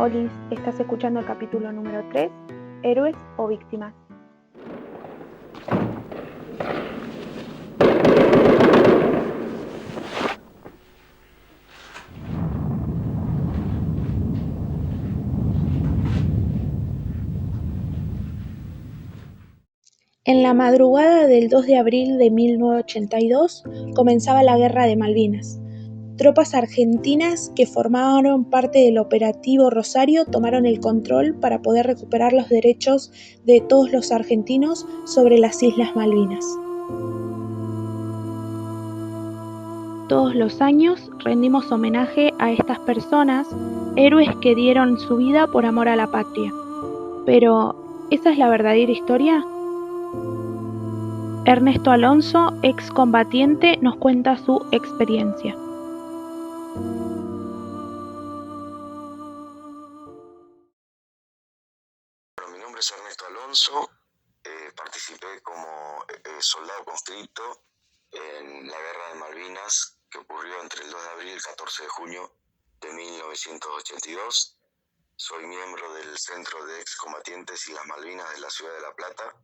Olis, estás escuchando el capítulo número 3, Héroes o Víctimas. En la madrugada del 2 de abril de 1982 comenzaba la Guerra de Malvinas. Tropas argentinas que formaron parte del Operativo Rosario tomaron el control para poder recuperar los derechos de todos los argentinos sobre las Islas Malvinas. Todos los años rendimos homenaje a estas personas, héroes que dieron su vida por amor a la patria. Pero, ¿esa es la verdadera historia? Ernesto Alonso, excombatiente, nos cuenta su experiencia. Mi nombre es Ernesto Alonso, participé como soldado conscripto en la Guerra de Malvinas que ocurrió entre el 2 de abril y el 14 de junio de 1982. Soy miembro del Centro de Excombatientes y las Malvinas de la Ciudad de La Plata.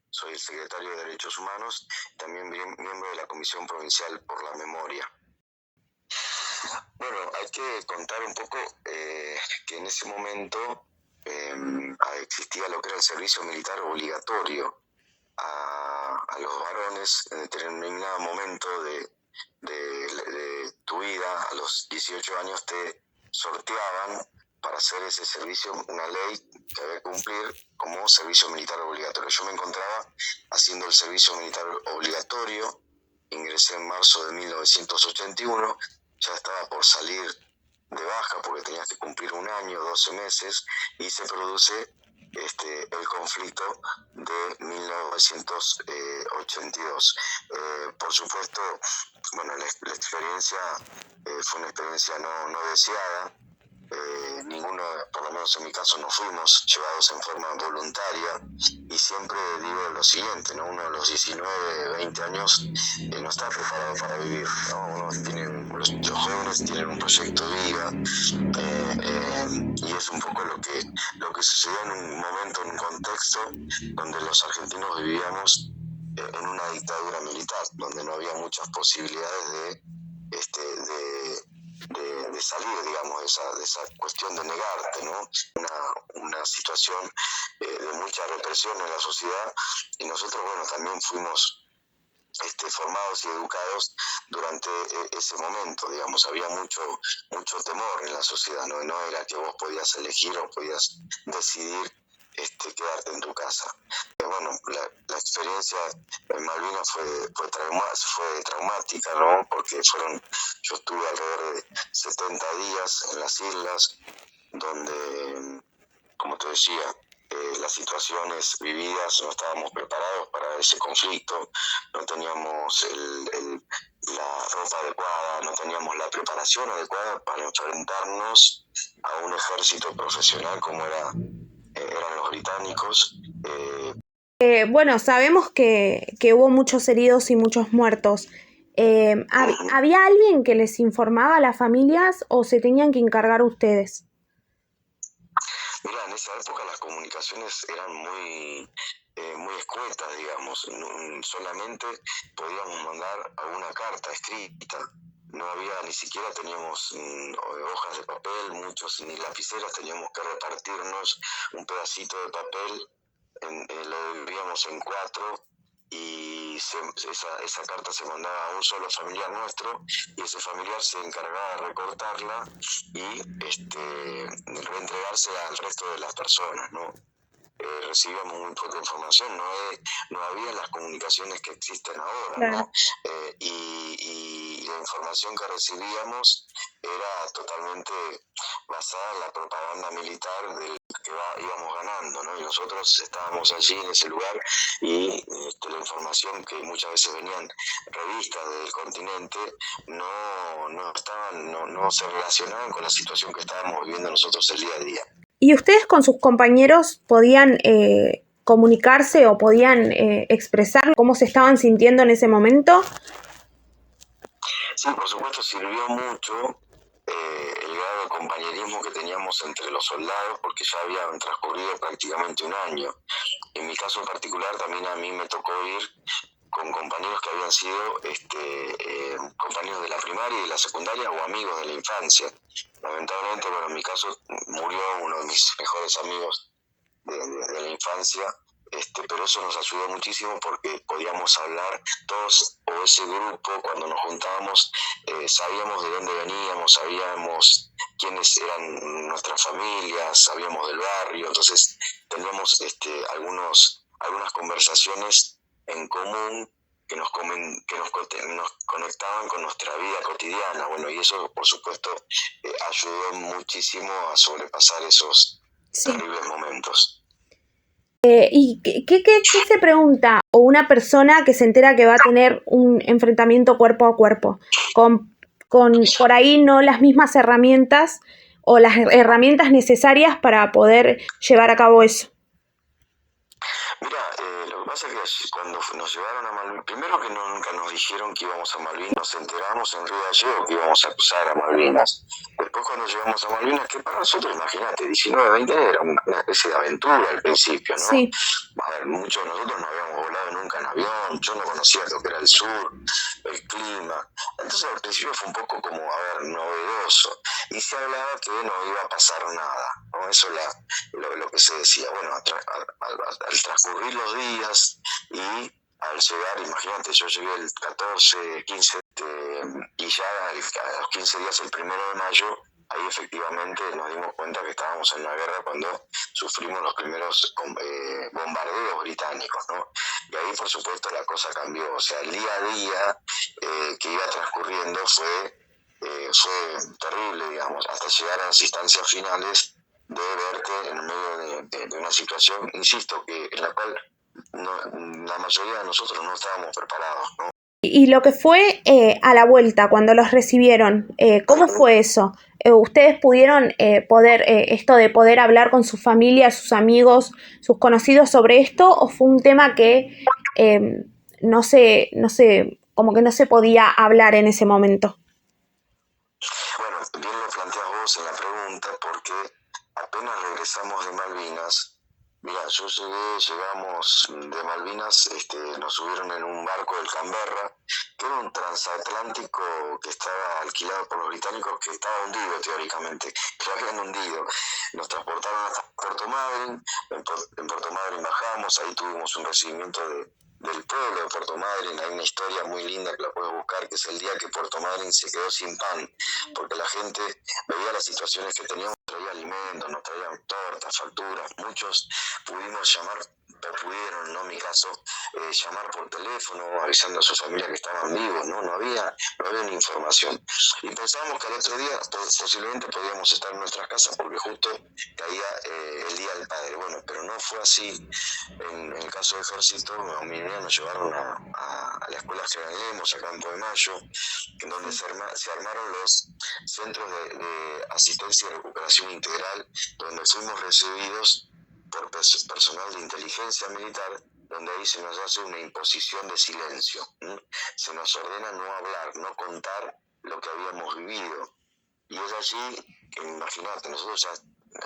Soy el secretario de Derechos Humanos y también miembro de la Comisión Provincial por la Memoria. Bueno, hay que contar un poco que en ese momento existía lo que era el servicio militar obligatorio a los varones en determinado momento de tu vida. A los 18 años te sorteaban para hacer ese servicio, una ley que había que cumplir como servicio militar obligatorio. Yo me encontraba haciendo el servicio militar obligatorio, ingresé en marzo de 1981, ya estaba por salir de baja porque tenías que cumplir un año, 12 meses, y se produce el conflicto de 1982. Por supuesto, bueno, la experiencia fue una experiencia no deseada. Ninguno, por lo menos en mi caso, no fuimos llevados en forma voluntaria, y siempre digo lo siguiente, ¿no? Uno a los 19, 20 años no está preparado para vivir, ¿no? Los jóvenes tienen un proyecto de vida, y es un poco lo que sucedió en un momento, en un contexto donde los argentinos vivíamos en una dictadura militar, donde no había muchas posibilidades de salir, digamos, de esa cuestión de negarte, ¿no? Una situación de mucha represión en la sociedad, y nosotros, bueno, también fuimos formados y educados durante ese momento, digamos. Había mucho temor en la sociedad, no era que vos podías elegir o podías decidir quedarte en tu casa. Bueno, la experiencia en Malvinas fue traumática, ¿no? Porque yo estuve alrededor de 70 días en las islas, donde, como te decía, las situaciones vividas, no estábamos preparados para ese conflicto, no teníamos la ropa adecuada, no teníamos la preparación adecuada para enfrentarnos a un ejército profesional como eran los británicos. Bueno, sabemos que hubo muchos heridos y muchos muertos. ¿Había alguien que les informaba a las familias o se tenían que encargar ustedes? Mira, en esa época las comunicaciones eran muy escuetas, digamos. Solamente podíamos mandar una carta escrita. No había, ni siquiera teníamos hojas de papel, muchos ni lapiceras, teníamos que repartirnos un pedacito de papel, lo dividíamos en 4, y esa carta se mandaba a un solo familiar nuestro, y ese familiar se encargaba de recortarla y reentregarse al resto de las personas, ¿no? Recibíamos muy poca información, no había las comunicaciones que existen ahora, claro, ¿no? Y la información que recibíamos era totalmente basada en la propaganda militar del que íbamos ganando, ¿no? Y nosotros estábamos allí en ese lugar, y la información que muchas veces venían revistas del continente no se relacionaban con la situación que estábamos viviendo nosotros el día a día. ¿Y ustedes con sus compañeros podían comunicarse o podían expresar cómo se estaban sintiendo en ese momento? Sí, por supuesto, sirvió mucho el grado al compañerismo que teníamos entre los soldados, porque ya había transcurrido prácticamente un año. En mi caso en particular, también a mí me tocó ir con compañeros que habían sido compañeros de la primaria y de la secundaria o amigos de la infancia. Lamentablemente, bueno, en mi caso murió uno de mis mejores amigos de la infancia, pero eso nos ayudó muchísimo porque podíamos hablar todos, o ese grupo, cuando nos juntábamos, sabíamos de dónde veníamos, sabíamos quiénes eran nuestras familias, sabíamos del barrio, entonces teníamos algunas conversaciones en común que nos conectaban con nuestra vida cotidiana. Bueno, y eso, por supuesto, ayudó muchísimo a sobrepasar esos terribles momentos. ¿Y qué se pregunta o una persona que se entera que va a tener un enfrentamiento cuerpo a cuerpo, con por ahí no las mismas herramientas o las herramientas necesarias para poder llevar a cabo eso? Mira, lo que pasa es que cuando nos llevaron a Malvinas, primero que nunca nos dijeron que íbamos a Malvinas, nos enteramos en Río Gallegos que íbamos a cruzar a Malvinas. Después cuando llegamos a Malvinas, que para nosotros, imagínate, 19, 20 era una especie de aventura al principio, ¿no? Sí. A ver, muchos de nosotros no habíamos volado nunca en avión, yo no conocía lo que era el sur, el clima. Entonces al principio fue un poco como, novedoso. Y se hablaba que no iba a pasar nada, ¿no? Eso es lo que se decía. Bueno, al transcurrir los días y al llegar, imagínate, yo llegué el 14, 15, y ya a los 15 días, el 1 de mayo, ahí efectivamente nos dimos cuenta que estábamos en la guerra cuando sufrimos los primeros bombardeos británicos, ¿no? Y ahí, por supuesto, la cosa cambió. O sea, el día a día que iba transcurriendo fue terrible, digamos, hasta llegar a las instancias finales de verte en medio de una situación, insisto, en la cual la mayoría de nosotros no estábamos preparados, ¿no? Y lo que fue a la vuelta, cuando los recibieron, ¿cómo fue eso? ¿Ustedes pudieron esto de poder hablar con su familia, sus amigos, sus conocidos sobre esto? ¿O fue un tema que no sé, como que no se podía hablar en ese momento? Bueno, bien lo planteas vos en la pregunta, porque apenas regresamos de Malvinas. Mira, llegamos de Malvinas, nos subieron en un barco del Canberra, que era un transatlántico que estaba alquilado por los británicos, que estaba hundido teóricamente, que lo habían hundido. Nos transportaron hasta Puerto Madryn, en Puerto Madryn bajamos, ahí tuvimos un recibimiento del pueblo de Puerto Madryn. Hay una historia muy linda que la puedes buscar, que es el día que Puerto Madryn se quedó sin pan, porque la gente veía las situaciones que teníamos, traía alimentos, nos traían tortas, facturas, muchos pudieron, no en mi caso, llamar por teléfono avisando a su familia que estaban vivos, no había ni información, y pensábamos que al otro día posiblemente podíamos estar en nuestras casas porque justo caía el Día del Padre. Bueno, pero no fue así. En el caso del ejército, mi niña nos llevaron a la escuela General Lemos, a Campo de Mayo, en donde se armaron los centros de asistencia y recuperación integral, donde fuimos recibidos por personal de inteligencia militar, donde ahí se nos hace una imposición de silencio. Se nos ordena no hablar, no contar lo que habíamos vivido. Y es allí que, imagínate, nosotros ya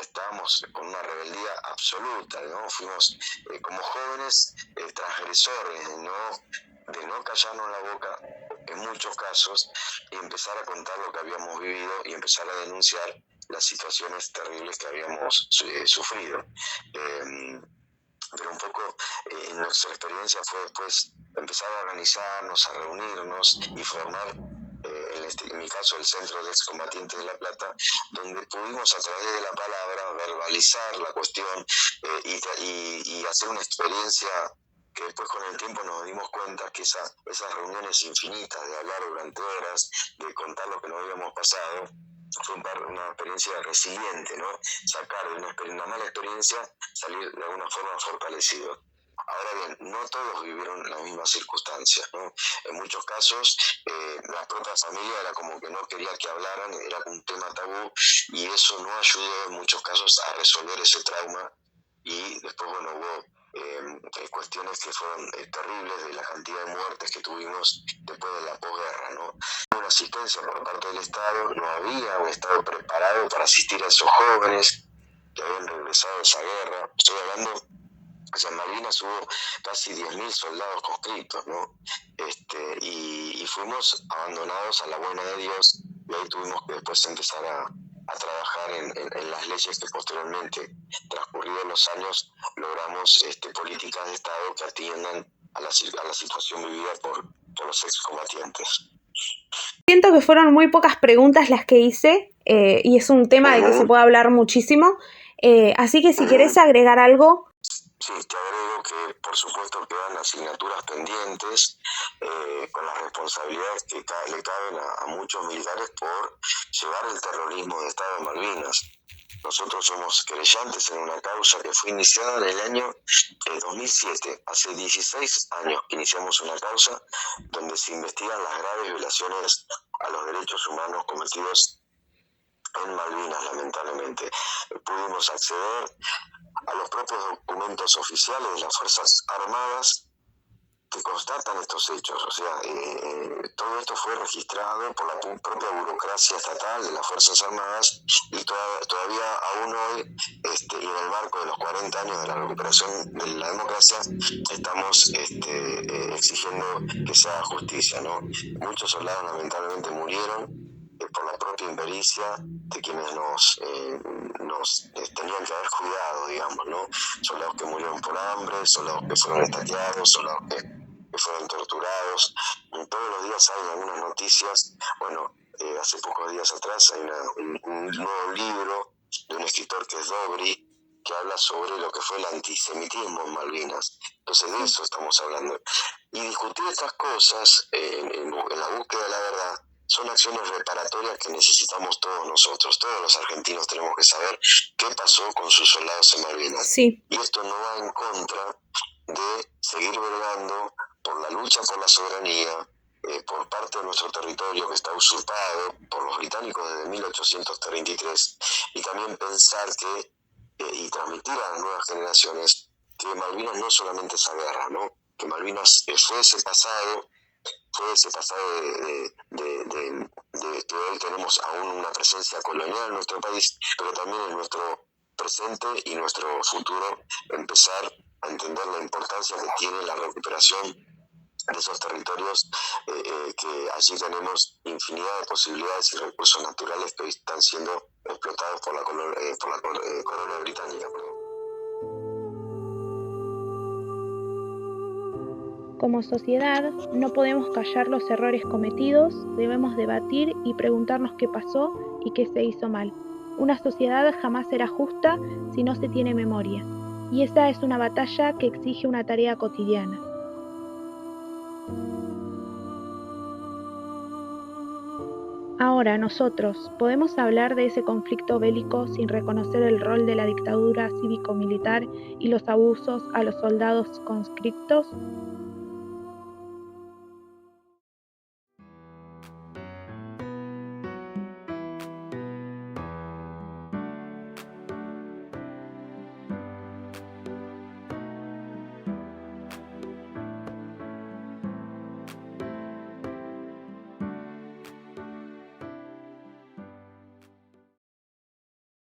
estábamos con una rebeldía absoluta, ¿no? Fuimos como jóvenes transgresores, de no callarnos la boca en muchos casos y empezar a contar lo que habíamos vivido y empezar a denunciar las situaciones terribles que habíamos sufrido. Pero un poco en nuestra experiencia fue después empezar a organizarnos, a reunirnos y formar, en mi caso, el Centro de Excombatientes de La Plata, donde pudimos a través de la palabra verbalizar la cuestión y hacer una experiencia que después con el tiempo nos dimos cuenta que esas reuniones infinitas de hablar durante horas, de contar lo que nos habíamos pasado, fue una experiencia resiliente, ¿no? Sacar de una mala experiencia, salir de alguna forma fortalecido. Ahora bien, no todos vivieron las mismas circunstancias, ¿no? En muchos casos, la propia familia era como que no quería que hablaran, era un tema tabú, y eso no ayudó en muchos casos a resolver ese trauma. Y después, bueno, hubo cuestiones que fueron terribles, de la cantidad de muertes que tuvimos después de la posguerra, ¿no? asistencia por parte del Estado, no había un Estado preparado para asistir a esos jóvenes que habían regresado de esa guerra. Estoy hablando que en Malvinas hubo casi 10.000 soldados conscriptos, ¿no? Y fuimos abandonados a la buena de Dios, y ahí tuvimos que después empezar a trabajar en las leyes que posteriormente, transcurridos los años, logramos políticas de Estado que atiendan a la situación vivida por los excombatientes. Siento que fueron muy pocas preguntas las que hice, y es un tema de que se puede hablar muchísimo, así que si querés agregar algo. Sí, te agrego que por supuesto quedan asignaturas pendientes con las responsabilidades que le caben a muchos militares por llevar el terrorismo de Estado de Malvinas. Nosotros somos querellantes en una causa que fue iniciada en el año 2007. Hace 16 años que iniciamos una causa donde se investigan las graves violaciones a los derechos humanos cometidos en Malvinas, lamentablemente. Pudimos acceder a los propios documentos oficiales de las Fuerzas Armadas que constatan estos hechos. O sea, todo esto fue registrado por la propia burocracia estatal de las Fuerzas Armadas, y todavía aún hoy, y en el marco de los 40 años de la recuperación de la democracia, estamos exigiendo que se haga justicia, ¿no? Muchos soldados lamentablemente murieron por la propia impericia de quienes nos tenían que haber cuidado, digamos, ¿no? Soldados que murieron por hambre, soldados que fueron estaqueados, soldados que fueron torturados. Todos los días hay algunas noticias. Bueno, hace pocos días atrás hay un nuevo libro de un escritor que es Dobry, que habla sobre lo que fue el antisemitismo en Malvinas. Entonces de eso estamos hablando. Y discutir estas cosas en la búsqueda de la verdad son acciones reparatorias que necesitamos todos nosotros. Todos los argentinos tenemos que saber qué pasó con sus soldados en Malvinas. Sí. Y esto no va en contra de seguir velando por la lucha por la soberanía, por parte de nuestro territorio que está usurpado por los británicos desde 1833, y también pensar que, y transmitir a las nuevas generaciones, que Malvinas no es solamente esa guerra, ¿no? Que Malvinas fue ese pasado de que hoy tenemos aún una presencia colonial en nuestro país, pero también en nuestro presente y nuestro futuro empezar a entender la importancia que tiene la recuperación de esos territorios, que allí tenemos infinidad de posibilidades y recursos naturales que hoy están siendo explotados por la colonia británica. Como sociedad, no podemos callar los errores cometidos, debemos debatir y preguntarnos qué pasó y qué se hizo mal. Una sociedad jamás será justa si no se tiene memoria, y esa es una batalla que exige una tarea cotidiana. Ahora, nosotros, ¿podemos hablar de ese conflicto bélico sin reconocer el rol de la dictadura cívico-militar y los abusos a los soldados conscriptos?